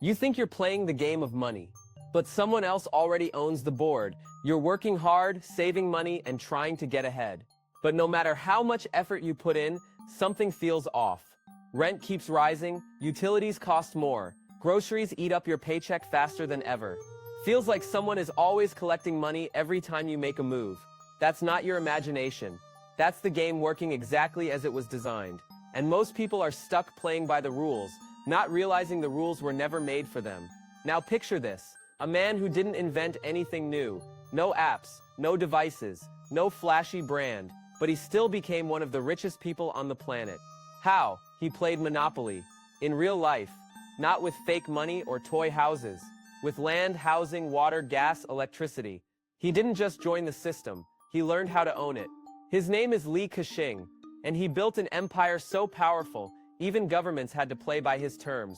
You think you're playing the game of money, but someone else already owns the board. You're working hard, saving money, and trying to get ahead. But no matter how much effort you put in, something feels off. Rent keeps rising, utilities cost more, groceries eat up your paycheck faster than ever. Feels like someone is always collecting money every time you make a move. That's not your imagination. That's the game working exactly as it was designed. And most people are stuck playing by the rules, not realizing the rules were never made for them. Now picture this, a man who didn't invent anything new, no apps, no devices, no flashy brand, but he still became one of the richest people on the planet. How? He played Monopoly. In real life. Not with fake money or toy houses. With land, housing, water, gas, electricity. He didn't just join the system, he learned how to own it. His name is Li Ka-Shing, and he built an empire so powerful, even governments had to play by his terms.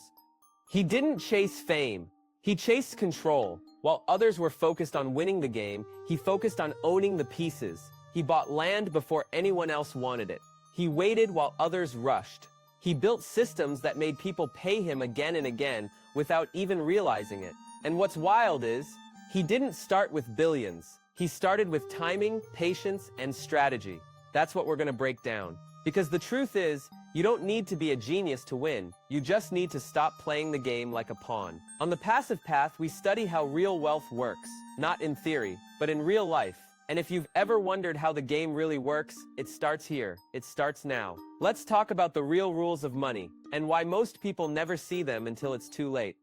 He didn't chase fame, he chased control. While others were focused on winning the game, he focused on owning the pieces. He bought land before anyone else wanted it. He waited while others rushed. He built systems that made people pay him again and again without even realizing it. And what's wild is, he didn't start with billions. He started with timing, patience, and strategy. That's what we're going to break down. Because the truth is, you don't need to be a genius to win. You just need to stop playing the game like a pawn. On the passive path, we study how real wealth works, not in theory, but in real life. And if you've ever wondered how the game really works, it starts here. It starts now. Let's talk about the real rules of money, and why most people never see them until it's too late.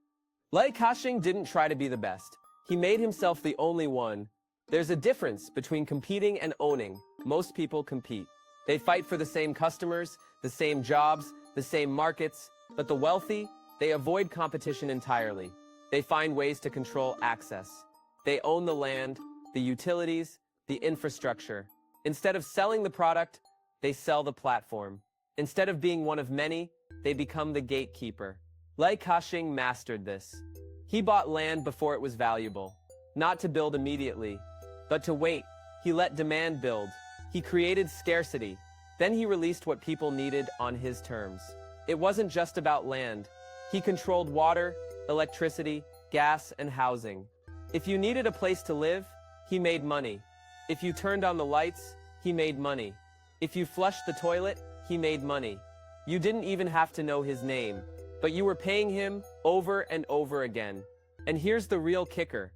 Li Ka-Shing didn't try to be the best. He made himself the only one. There's a difference between competing and owning. Most people compete. They fight for the same customers, the same jobs, the same markets, but the wealthy, they avoid competition entirely. They find ways to control access. They own the land, the utilities, the infrastructure. Instead of selling the product, they sell the platform. Instead of being one of many, they become the gatekeeper. Li Ka-Shing mastered this. He bought land before it was valuable, not to build immediately, but to wait. He let demand build. He created scarcity. Then he released what people needed on his terms. It wasn't just about land. He controlled water, electricity, gas, and housing. If you needed a place to live, he made money. If you turned on the lights, he made money. If you flushed the toilet, he made money. You didn't even have to know his name, but you were paying him over and over again. And here's the real kicker.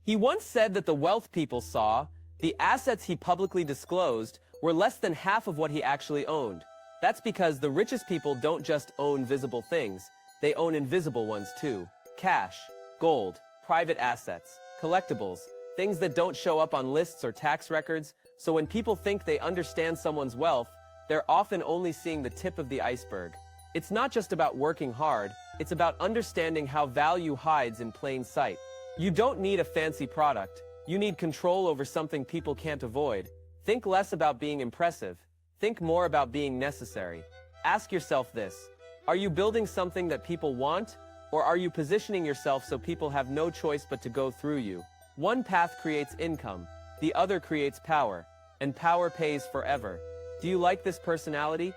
He once said that the wealth people saw, the assets he publicly disclosed, were less than half of what he actually owned. That's because the richest people don't just own visible things, they own invisible ones too. Cash, gold, private assets, collectibles, things that don't show up on lists or tax records, so when people think they understand someone's wealth, they're often only seeing the tip of the iceberg. It's not just about working hard, it's about understanding how value hides in plain sight. You don't need a fancy product, you need control over something people can't avoid. Think less about being impressive, think more about being necessary. Ask yourself this, are you building something that people want, or are you positioning yourself so people have no choice but to go through you? One path creates income, the other creates power, and power pays forever. Do you like this personality?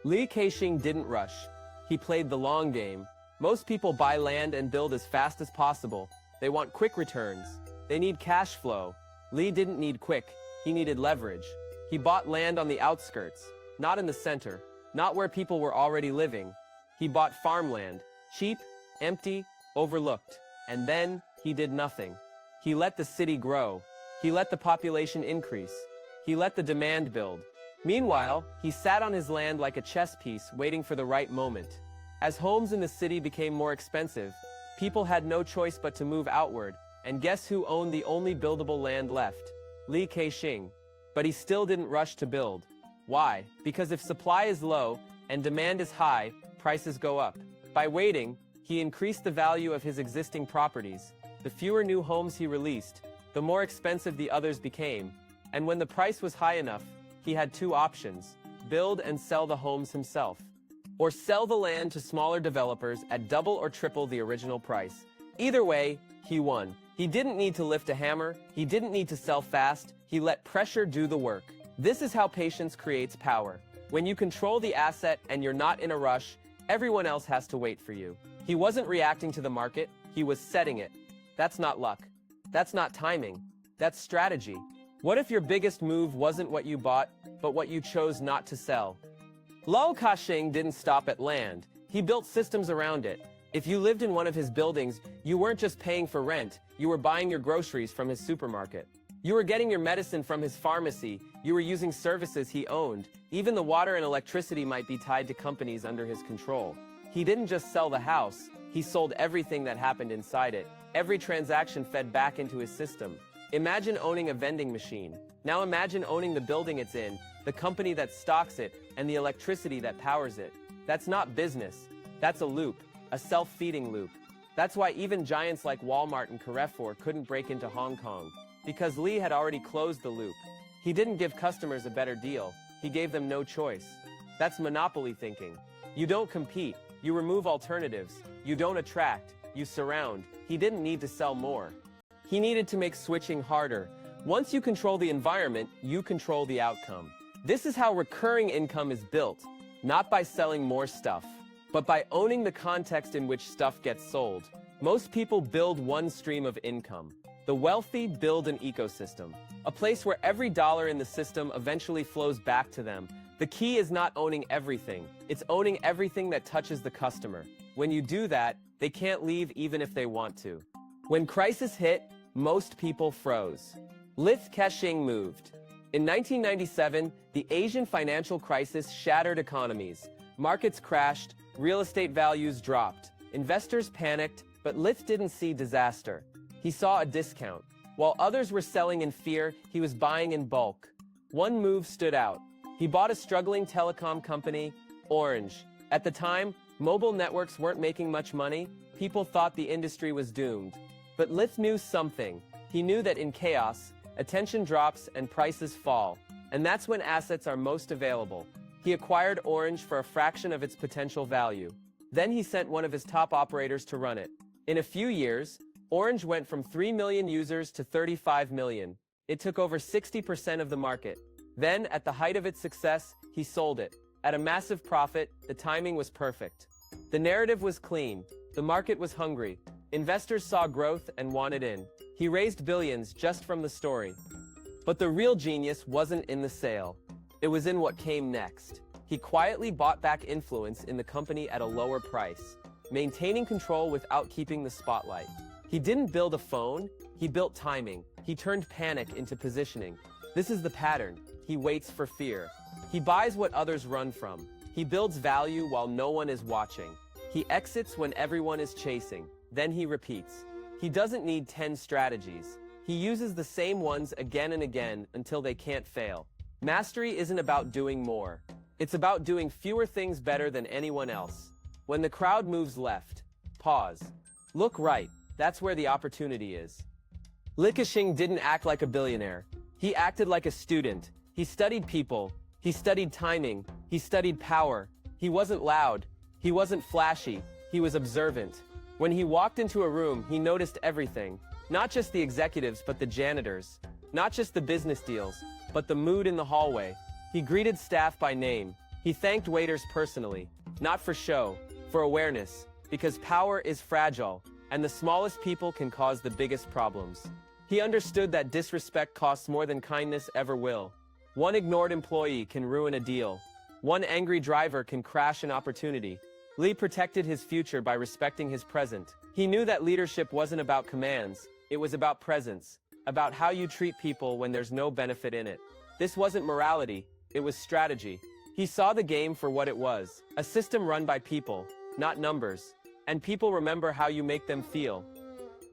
Li Ka-Shing didn't rush. He played the long game. Most people buy land and build as fast as possible. They want quick returns. They need cash flow. Li didn't need quick, he needed leverage. He bought land on the outskirts, not in the center, not where people were already living. He bought farmland, cheap, empty, overlooked. And then, he did nothing. He let the city grow. He let the population increase. He let the demand build. Meanwhile, he sat on his land like a chess piece waiting for the right moment. As homes in the city became more expensive, people had no choice but to move outward, and guess who owned the only buildable land left? Li Ka-Shing. But he still didn't rush to build. Why? Because if supply is low and demand is high, prices go up. By waiting, he increased the value of his existing properties. The fewer new homes he released, the more expensive the others became. And when the price was high enough, he had two options: build and sell the homes himself, or sell the land to smaller developers at double or triple the original price. Either way, he won. He didn't need to lift a hammer, he didn't need to sell fast, he let pressure do the work. This is how patience creates power. When you control the asset and you're not in a rush, Everyone else has to wait for you. He wasn't reacting to the market, he was setting it. That's not luck. That's not timing. That's strategy. What if your biggest move wasn't what you bought, but what you chose not to sell? Li Ka-Shing didn't stop at land. He built systems around it. If you lived in one of his buildings, you weren't just paying for rent, you were buying your groceries from his supermarket. You were getting your medicine from his pharmacy, you were using services he owned. Even the water and electricity might be tied to companies under his control. He didn't just sell the house, he sold everything that happened inside it. Every transaction fed back into his system. Imagine owning a vending machine. Now imagine owning the building it's in, the company that stocks it, and the electricity that powers it. That's not business. That's a loop, a self-feeding loop. That's why even giants like Walmart and Carrefour couldn't break into Hong Kong, because Li had already closed the loop. He didn't give customers a better deal, he gave them no choice. That's monopoly thinking. You don't compete, you remove alternatives. You don't attract, you surround. He didn't need to sell more. He needed to make switching harder. Once you control the environment, you control the outcome. This is how recurring income is built, not by selling more stuff, but by owning the context in which stuff gets sold. Most people build one stream of income. The wealthy build an ecosystem, a place where every dollar in the system eventually flows back to them. The key is not owning everything, it's owning everything that touches the customer. When you do that, they can't leave even if they want to. When crisis hit, most people froze. Li Ka-Shing moved. In 1997, the Asian financial crisis shattered economies. Markets crashed, real estate values dropped. Investors panicked, but Li didn't see disaster. He saw a discount. While others were selling in fear, he was buying in bulk. One move stood out. He bought a struggling telecom company, Orange. At the time, mobile networks weren't making much money. People thought the industry was doomed. But Li knew something. He knew that in chaos, attention drops and prices fall. And that's when assets are most available. He acquired Orange for a fraction of its potential value. Then he sent one of his top operators to run it. In a few years, Orange went from 3 million users to 35 million. It took over 60% of the market. Then, at the height of its success, he sold it. At a massive profit, the timing was perfect. The narrative was clean. The market was hungry. Investors saw growth and wanted in. He raised billions just from the story. But the real genius wasn't in the sale. It was in what came next. He quietly bought back influence in the company at a lower price, maintaining control without keeping the spotlight. He didn't build a phone, he built timing. He turned panic into positioning. This is the pattern. He waits for fear. He buys what others run from. He builds value while no one is watching. He exits when everyone is chasing. Then he repeats. He doesn't need 10 strategies. He uses the same ones again and again until they can't fail. Mastery isn't about doing more. It's about doing fewer things better than anyone else. When the crowd moves left, pause. Look right. That's where the opportunity is. Li Ka-Shing didn't act like a billionaire. He acted like a student. He studied people. He studied timing. He studied power. He wasn't loud. He wasn't flashy. He was observant. When he walked into a room, he noticed everything. Not just the executives, but the janitors. Not just the business deals, but the mood in the hallway. He greeted staff by name. He thanked waiters personally. Not for show, for awareness. Because power is fragile, and the smallest people can cause the biggest problems. He understood that disrespect costs more than kindness ever will. One ignored employee can ruin a deal. One angry driver can crash an opportunity. Li protected his future by respecting his present. He knew that leadership wasn't about commands, it was about presence, about how you treat people when there's no benefit in it. This wasn't morality, it was strategy. He saw the game for what it was, a system run by people, not numbers. And people remember how you make them feel.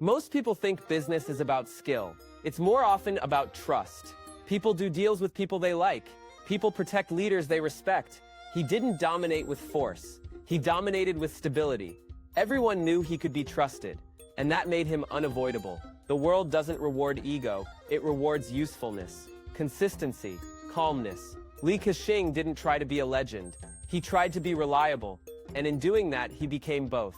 Most people think business is about skill. It's more often about trust. People do deals with people they like. People protect leaders they respect. He didn't dominate with force. He dominated with stability. Everyone knew he could be trusted, and that made him unavoidable. The world doesn't reward ego, it rewards usefulness, consistency, calmness. Li Ka-Shing didn't try to be a legend. He tried to be reliable, and in doing that, he became both.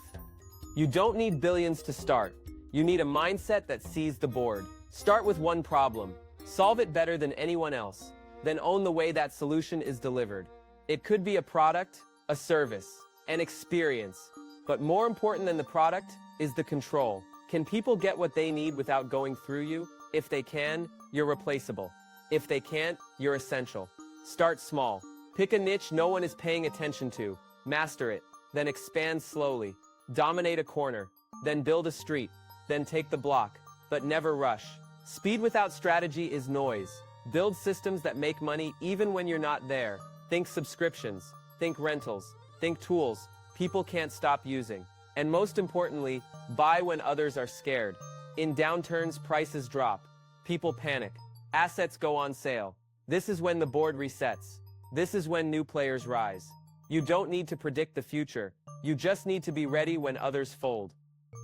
You don't need billions to start. You need a mindset that sees the board. Start with one problem. Solve it better than anyone else. Then own the way that solution is delivered. It could be a product, a service, and experience. But more important than the product is the control. Can people get what they need without going through you? If they can, you're replaceable. If they can't, you're essential. Start small. Pick a niche no one is paying attention to. Master it. Then expand slowly. Dominate a corner. Then build a street. Then take the block. But never rush. Speed without strategy is noise. Build systems that make money even when you're not there. Think subscriptions. Think rentals. Think tools people can't stop using. And most importantly, buy when others are scared. In downturns, prices drop. People panic. Assets go on sale. This is when the board resets. This is when new players rise. You don't need to predict the future. You just need to be ready when others fold.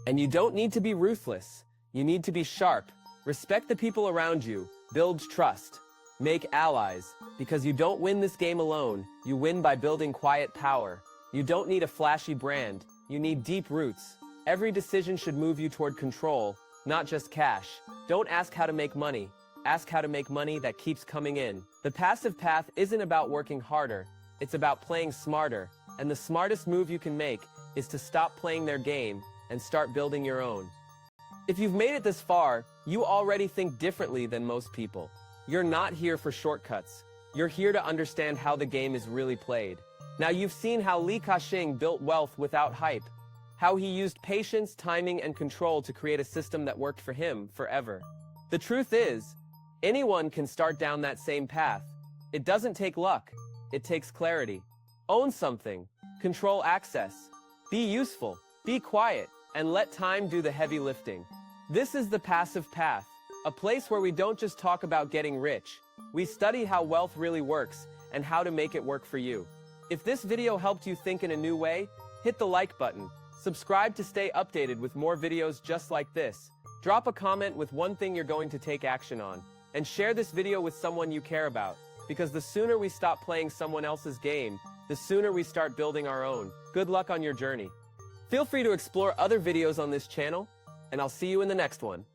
And you don't need to be ruthless. You need to be sharp. Respect the people around you. Build trust. Make allies. Because you don't win this game alone. You win by building quiet power. You don't need a flashy brand. You need deep roots. Every decision should move you toward control, not just cash. Don't ask how to make money. Ask how to make money that keeps coming in. The passive path isn't about working harder. It's about playing smarter. And the smartest move you can make is to stop playing their game and start building your own. If you've made it this far, you already think differently than most people. You're not here for shortcuts. You're here to understand how the game is really played. Now you've seen how Li Ka-Shing built wealth without hype, how he used patience, timing, and control to create a system that worked for him forever. The truth is, anyone can start down that same path. It doesn't take luck, it takes clarity. Own something, control access, be useful, be quiet, and let time do the heavy lifting. This is the passive path, a place where we don't just talk about getting rich. We study how wealth really works and how to make it work for you. If this video helped you think in a new way, hit the like button, subscribe to stay updated with more videos just like this, drop a comment with one thing you're going to take action on, and share this video with someone you care about, because the sooner we stop playing someone else's game, the sooner we start building our own. Good luck on your journey. Feel free to explore other videos on this channel, and I'll see you in the next one.